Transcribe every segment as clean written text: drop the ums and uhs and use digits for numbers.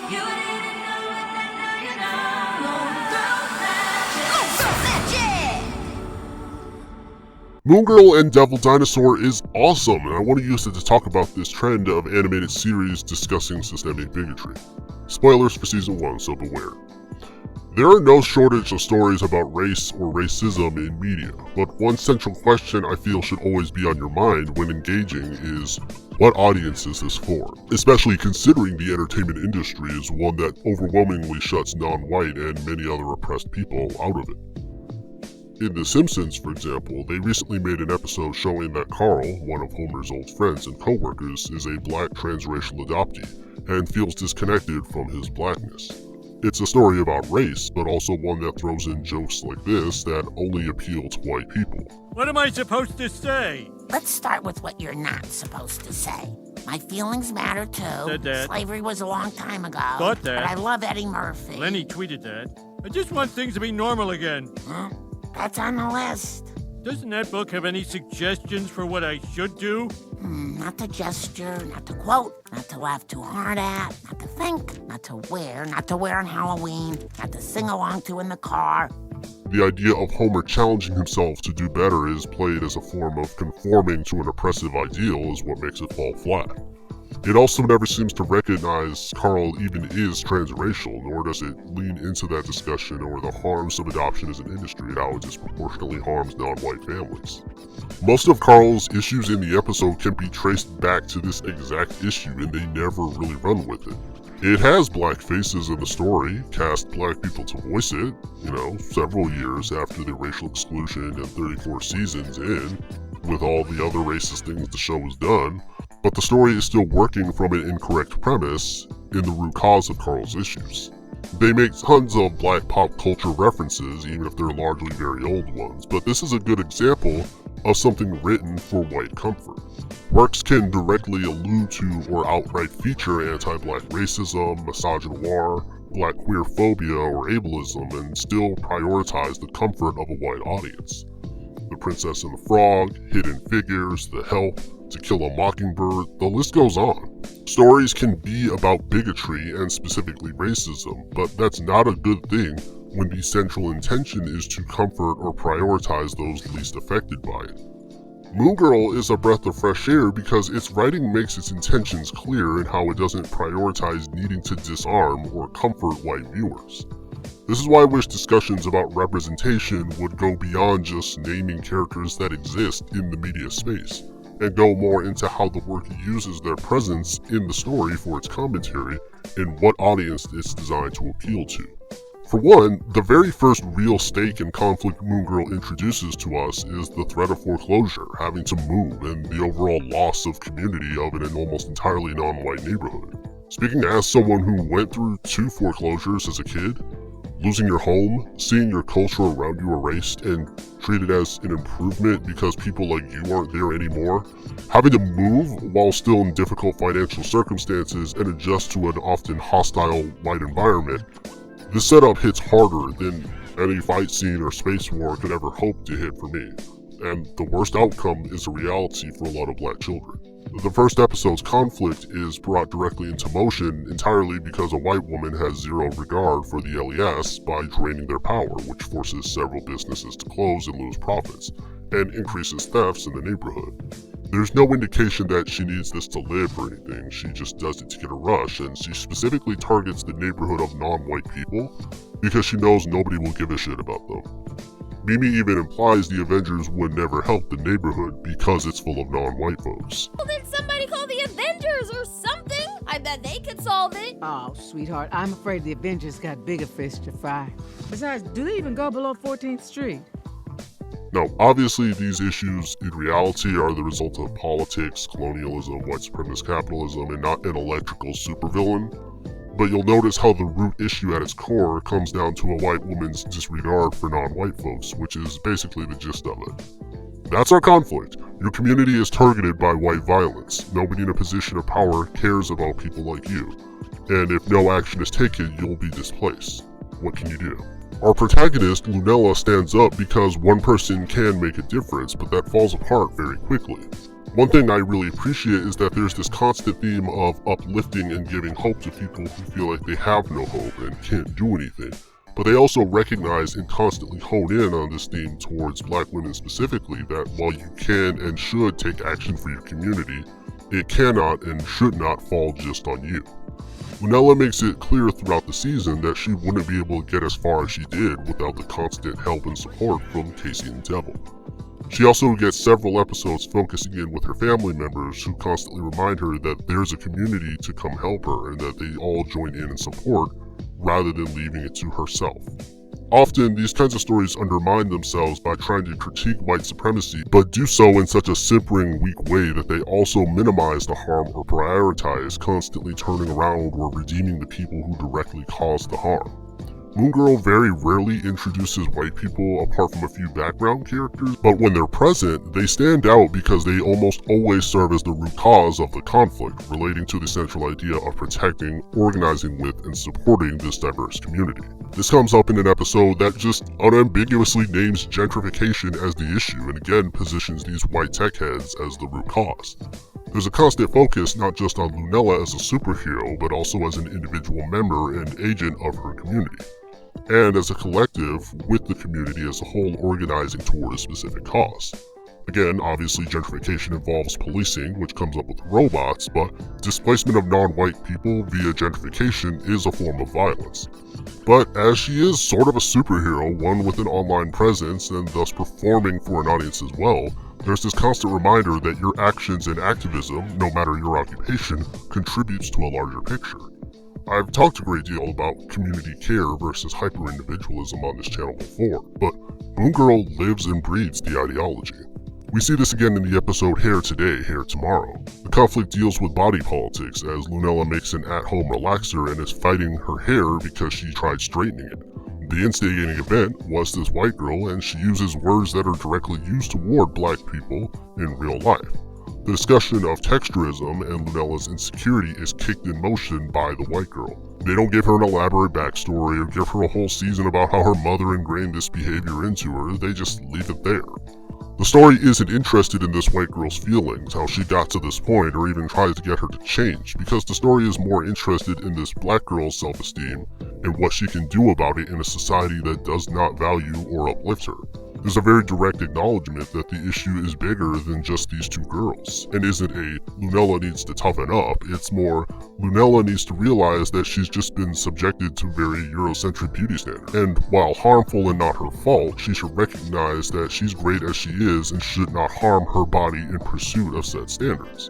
You didn't know it, now you know. Girl magic! Moon Girl and Devil Dinosaur is awesome, and I want to use it to talk about this trend of animated series discussing systemic bigotry. Spoilers for Season 1, so beware. There are no shortage of stories about race or racism in media, but one central question I feel should always be on your mind when engaging is, what audience is this for? Especially considering the entertainment industry is one that overwhelmingly shuts non-white and many other oppressed people out of it. In The Simpsons, for example, they recently made an episode showing that Carl, one of Homer's old friends and co-workers, is a black transracial adoptee and feels disconnected from his blackness. It's a story about race, but also one that throws in jokes like this that only appeal to white people. What am I supposed to say? Let's start with what you're not supposed to say. My feelings matter too. Said that. Slavery was a long time ago. Got that. But I love Eddie Murphy. Lenny tweeted that. I just want things to be normal again. Huh? That's on the list. Doesn't that book have any suggestions for what I should do? Not to gesture, not to quote, not to laugh too hard at, not to think, not to wear on Halloween, not to sing along to in the car. The idea of Homer challenging himself to do better is played as a form of conforming to an oppressive ideal is what makes it fall flat. It also never seems to recognize Carl even is transracial, nor does it lean into that discussion or the harms of adoption as an industry and how it disproportionately harms non-white families. Most of Carl's issues in the episode can be traced back to this exact issue, and they never really run with it. It has black faces in the story, cast black people to voice it, several years after the racial exclusion and 34 seasons in, with all the other racist things the show has done, but the story is still working from an incorrect premise in the root cause of Carl's issues. They make tons of black pop culture references, even if they're largely very old ones, but this is a good example of something written for white comfort. Works can directly allude to or outright feature anti-black racism, misogynoir, black queer phobia, or ableism, and still prioritize the comfort of a white audience. The Princess and the Frog, Hidden Figures, The Help, To Kill a Mockingbird, the list goes on. Stories can be about bigotry and specifically racism, but that's not a good thing when the central intention is to comfort or prioritize those least affected by it. Moon Girl is a breath of fresh air because its writing makes its intentions clear in how it doesn't prioritize needing to disarm or comfort white viewers. This is why I wish discussions about representation would go beyond just naming characters that exist in the media space, and go more into how the work uses their presence in the story for its commentary and what audience it's designed to appeal to. For one, the very first real stake and conflict Moon Girl introduces to us is the threat of foreclosure, having to move, and the overall loss of community of an almost entirely non-white neighborhood. Speaking as someone who went through 2 foreclosures as a kid, losing your home, seeing your culture around you erased and treated as an improvement because people like you aren't there anymore, having to move while still in difficult financial circumstances and adjust to an often hostile white environment, this setup hits harder than any fight scene or space war could ever hope to hit for me, and the worst outcome is a reality for a lot of black children. The first episode's conflict is brought directly into motion entirely because a white woman has zero regard for the LES by draining their power, which forces several businesses to close and lose profits, and increases thefts in the neighborhood. There's no indication that she needs this to live or anything, she just does it to get a rush, and she specifically targets the neighborhood of non-white people because she knows nobody will give a shit about them. Mimi even implies the Avengers would never help the neighborhood because it's full of non-white folks. Well, then somebody call the Avengers or something. I bet they could solve it. Oh, sweetheart, I'm afraid the Avengers got bigger fish to fry. Besides, do they even go below 14th Street? Now, obviously these issues in reality are the result of politics, colonialism, white supremacist capitalism, and not an electrical supervillain. But you'll notice how the root issue at its core comes down to a white woman's disregard for non-white folks, which is basically the gist of it. That's our conflict. Your community is targeted by white violence. Nobody in a position of power cares about people like you. And if no action is taken, you'll be displaced. What can you do? Our protagonist, Lunella, stands up because one person can make a difference, but that falls apart very quickly. One thing I really appreciate is that there's this constant theme of uplifting and giving hope to people who feel like they have no hope and can't do anything. But they also recognize and constantly hone in on this theme towards Black women specifically, that while you can and should take action for your community, it cannot and should not fall just on you. Lunella makes it clear throughout the season that she wouldn't be able to get as far as she did without the constant help and support from Casey and Devil. She also gets several episodes focusing in with her family members who constantly remind her that there's a community to come help her and that they all join in and support rather than leaving it to herself. Often, these kinds of stories undermine themselves by trying to critique white supremacy, but do so in such a simpering, weak way that they also minimize the harm or prioritize constantly turning around or redeeming the people who directly caused the harm. Moon Girl very rarely introduces white people apart from a few background characters, but when they're present, they stand out because they almost always serve as the root cause of the conflict, relating to the central idea of protecting, organizing with, and supporting this diverse community. This comes up in an episode that just unambiguously names gentrification as the issue and again positions these white tech heads as the root cause. There's a constant focus not just on Lunella as a superhero, but also as an individual member and agent of her community, and as a collective with the community as a whole organizing toward a specific cause. Again, obviously gentrification involves policing, which comes up with robots, but displacement of non-white people via gentrification is a form of violence. But as she is sort of a superhero, one with an online presence and thus performing for an audience as well, there's this constant reminder that your actions and activism, no matter your occupation, contributes to a larger picture. I've talked a great deal about community care versus hyper-individualism on this channel before, but Moon Girl lives and breathes the ideology. We see this again in the episode Hair Today, Hair Tomorrow. The conflict deals with body politics as Lunella makes an at-home relaxer and is fighting her hair because she tried straightening it. The instigating event was this white girl, and she uses words that are directly used toward Black people in real life. The discussion of texturism and Lunella's insecurity is kicked in motion by the white girl. They don't give her an elaborate backstory or give her a whole season about how her mother ingrained this behavior into her, they just leave it there. The story isn't interested in this white girl's feelings, how she got to this point, or even tries to get her to change, because the story is more interested in this Black girl's self-esteem and what she can do about it in a society that does not value or uplift her. There's a very direct acknowledgement that the issue is bigger than just these two girls, and isn't a Lunella needs to toughen up, it's more Lunella needs to realize that she's just been subjected to very Eurocentric beauty standards, and while harmful and not her fault, she should recognize that she's great as she is and should not harm her body in pursuit of said standards.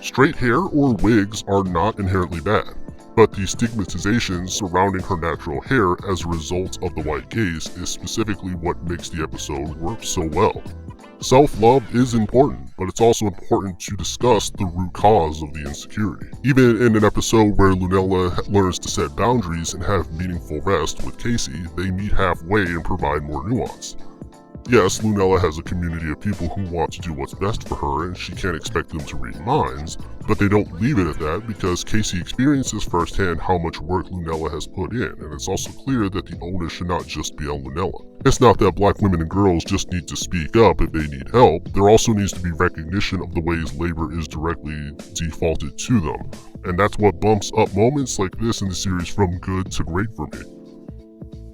Straight hair or wigs are not inherently bad, but the stigmatization surrounding her natural hair as a result of the white gaze is specifically what makes the episode work so well. Self-love is important, but it's also important to discuss the root cause of the insecurity. Even in an episode where Lunella learns to set boundaries and have meaningful rest with Casey, they meet halfway and provide more nuance. Yes, Lunella has a community of people who want to do what's best for her and she can't expect them to read minds, but they don't leave it at that because Casey experiences firsthand how much work Lunella has put in, and it's also clear that the onus should not just be on Lunella. It's not that Black women and girls just need to speak up if they need help, there also needs to be recognition of the ways labor is directly defaulted to them, and that's what bumps up moments like this in the series from good to great for me.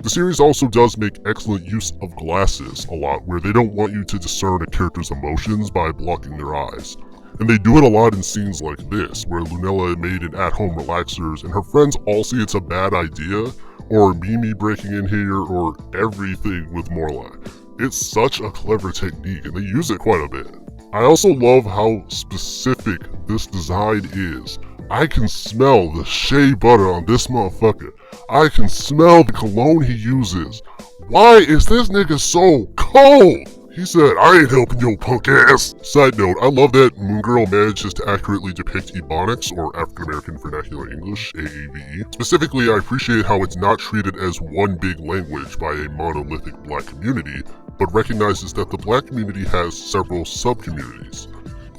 The series also does make excellent use of glasses a lot, where they don't want you to discern a character's emotions by blocking their eyes. And they do it a lot in scenes like this, where Lunella made an at-home relaxers and her friends all say it's a bad idea, or Mimi breaking in here, or everything with Morla. It's such a clever technique and they use it quite a bit. I also love how specific this design is. I can smell the shea butter on this motherfucker. I can smell the cologne he uses. Why is this nigga so cold? He said, I ain't helping your punk ass. Side note, I love that Moon Girl manages to accurately depict Ebonics, or African American Vernacular English, AAVE. Specifically, I appreciate how it's not treated as one big language by a monolithic Black community, but recognizes that the Black community has several sub-communities.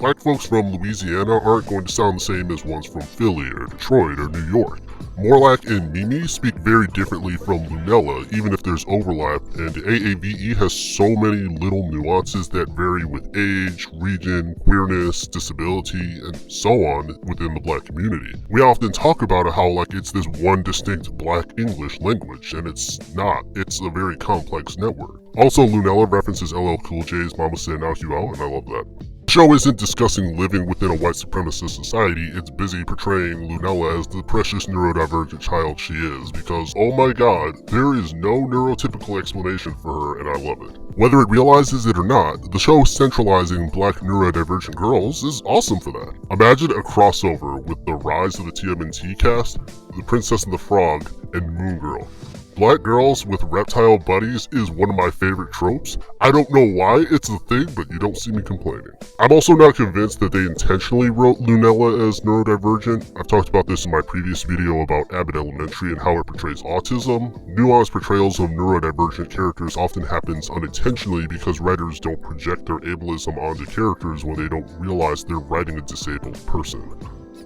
Black folks from Louisiana aren't going to sound the same as ones from Philly or Detroit or New York. Morlack and Mimi speak very differently from Lunella, even if there's overlap, and AAVE has so many little nuances that vary with age, region, queerness, disability, and so on within the Black community. We often talk about how like it's this one distinct Black English language, and it's not. It's a very complex network. Also, Lunella references LL Cool J's Mama Said Knock You Out, and I love that. The show isn't discussing living within a white supremacist society, it's busy portraying Lunella as the precious neurodivergent child she is, because oh my god, there is no neurotypical explanation for her and I love it. Whether it realizes it or not, the show centralizing Black neurodivergent girls is awesome for that. Imagine a crossover with the rise of the TMNT cast, The Princess and the Frog, and Moon Girl. Black girls with reptile buddies is one of my favorite tropes. I don't know why it's a thing, but you don't see me complaining. I'm also not convinced that they intentionally wrote Lunella as neurodivergent. I've talked about this in my previous video about Abbott Elementary and how it portrays autism. Nuanced portrayals of neurodivergent characters often happens unintentionally because writers don't project their ableism onto characters when they don't realize they're writing a disabled person.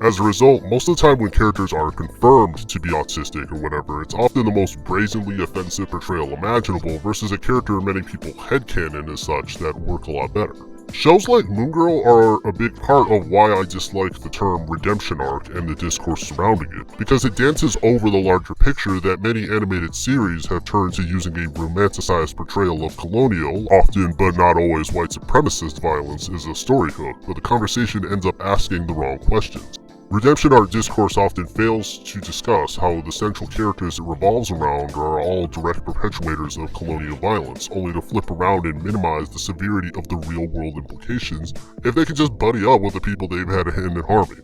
As a result, most of the time when characters are confirmed to be autistic or whatever, it's often the most brazenly offensive portrayal imaginable versus a character many people headcanon as such that work a lot better. Shows like Moon Girl are a big part of why I dislike the term redemption arc and the discourse surrounding it, because it dances over the larger picture that many animated series have turned to using a romanticized portrayal of colonial, often but not always white supremacist violence as a story hook, but the conversation ends up asking the wrong questions. Redemption art discourse often fails to discuss how the central characters it revolves around are all direct perpetuators of colonial violence, only to flip around and minimize the severity of the real-world implications if they could just buddy up with the people they've had a hand in harming.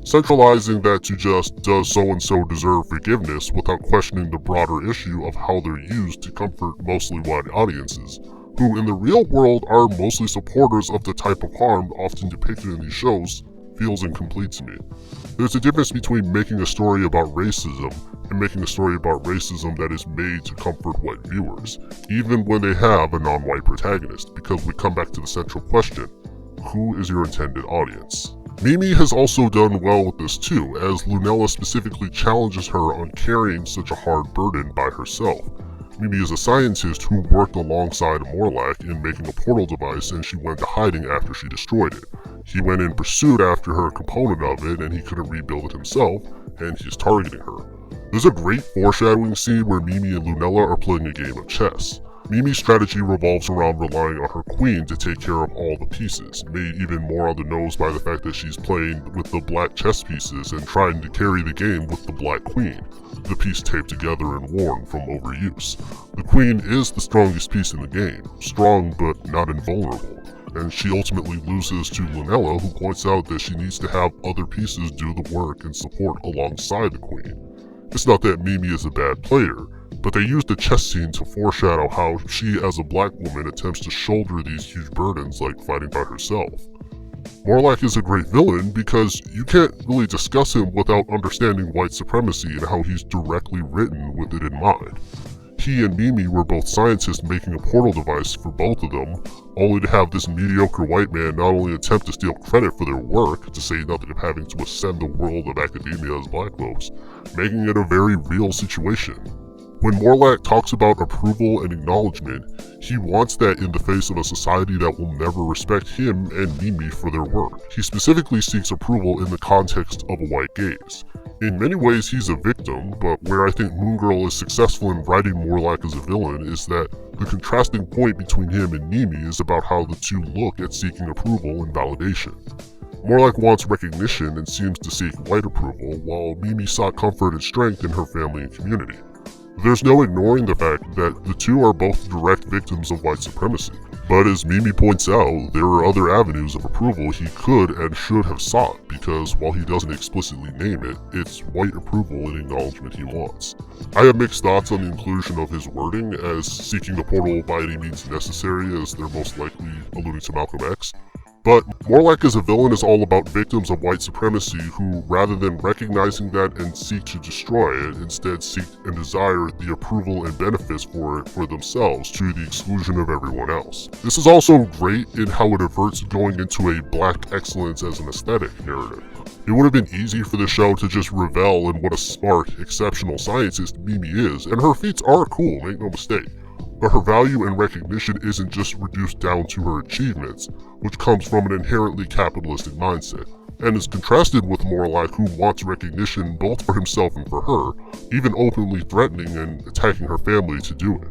Centralizing that to just, does so-and-so deserve forgiveness without questioning the broader issue of how they're used to comfort mostly white audiences, who in the real world are mostly supporters of the type of harm often depicted in these shows, feels incomplete to me. There's a difference between making a story about racism and making a story about racism that is made to comfort white viewers, even when they have a non-white protagonist, because we come back to the central question: who is your intended audience? Mimi has also done well with this too, as Lunella specifically challenges her on carrying such a hard burden by herself. Mimi is a scientist who worked alongside Morlack in making a portal device, and she went to hiding after she destroyed it. He went in pursuit after her component of it, and he couldn't rebuild it himself, and he's targeting her. There's a great foreshadowing scene where Mimi and Lunella are playing a game of chess. Mimi's strategy revolves around relying on her queen to take care of all the pieces, made even more on the nose by the fact that she's playing with the black chess pieces and trying to carry the game with the black queen, the piece taped together and worn from overuse. The queen is the strongest piece in the game, strong but not invulnerable, and she ultimately loses to Lunella, who points out that she needs to have other pieces do the work and support alongside the queen. It's not that Mimi is a bad player, but they use the chess scene to foreshadow how she as a black woman attempts to shoulder these huge burdens like fighting by herself. Morlack is a great villain because you can't really discuss him without understanding white supremacy and how he's directly written with it in mind. He and Mimi were both scientists making a portal device for both of them, only to have this mediocre white man not only attempt to steal credit for their work, to say nothing of having to ascend the world of academia as black folks, making it a very real situation. When Morlack talks about approval and acknowledgement, he wants that in the face of a society that will never respect him and Mimi for their work. He specifically seeks approval in the context of a white gaze. In many ways he's a victim, but where I think Moon Girl is successful in writing Morlack as a villain is that the contrasting point between him and Mimi is about how the two look at seeking approval and validation. Morlack wants recognition and seems to seek white approval, while Mimi sought comfort and strength in her family and community. There's no ignoring the fact that the two are both direct victims of white supremacy. But as Mimi points out, there are other avenues of approval he could and should have sought, because while he doesn't explicitly name it, it's white approval and acknowledgement he wants. I have mixed thoughts on the inclusion of his wording, as seeking the portal by any means necessary, as they're most likely alluding to Malcolm X. But Morlack as a villain is all about victims of white supremacy who, rather than recognizing that and seek to destroy it, instead seek and desire the approval and benefits for it for themselves to the exclusion of everyone else. This is also great in how it averts going into a black excellence as an aesthetic narrative. It would have been easy for the show to just revel in what a smart, exceptional scientist Mimi is, and her feats are cool, make no mistake. But her value and recognition isn't just reduced down to her achievements, which comes from an inherently capitalistic mindset, and is contrasted with Morlock, who wants recognition both for himself and for her, even openly threatening and attacking her family to do it.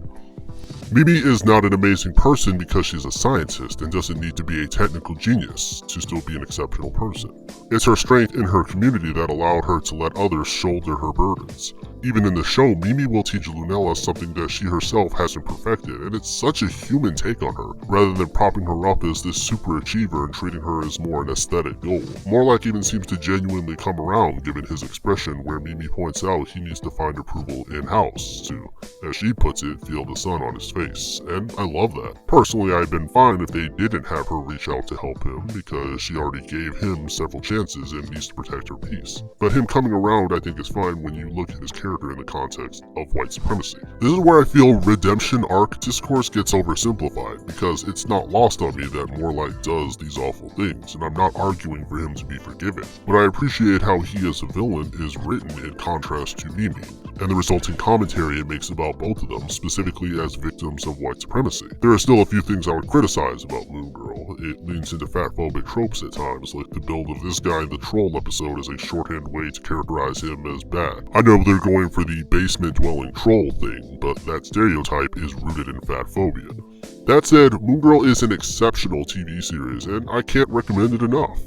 Mimi is not an amazing person because she's a scientist and doesn't need to be a technical genius to still be an exceptional person. It's her strength in her community that allowed her to let others shoulder her burdens. Even in the show, Mimi will teach Lunella something that she herself hasn't perfected, and it's such a human take on her, rather than propping her up as this super achiever and treating her as more an aesthetic goal. Morlock even seems to genuinely come around given his expression, where Mimi points out he needs to find approval in-house to, as she puts it, feel the sun on his face, and I love that. Personally, I'd been fine if they didn't have her reach out to help him, because she already gave him several chances and needs to protect her peace. But him coming around I think is fine when you look at his character in the context of white supremacy. This is where I feel redemption arc discourse gets oversimplified, because it's not lost on me that Morlock does these awful things, and I'm not arguing for him to be forgiven, but I appreciate how he as a villain is written in contrast to Mimi, and the resulting commentary it makes about both of them, specifically as victims of white supremacy. There are still a few things I would criticize about Moon Girl. It leans into fatphobic tropes at times, like the build of this guy in the troll episode as a shorthand way to characterize him as bad. I know they're going for the basement-dwelling troll thing, but that stereotype is rooted in fatphobia. That said, Moon Girl is an exceptional TV series, and I can't recommend it enough.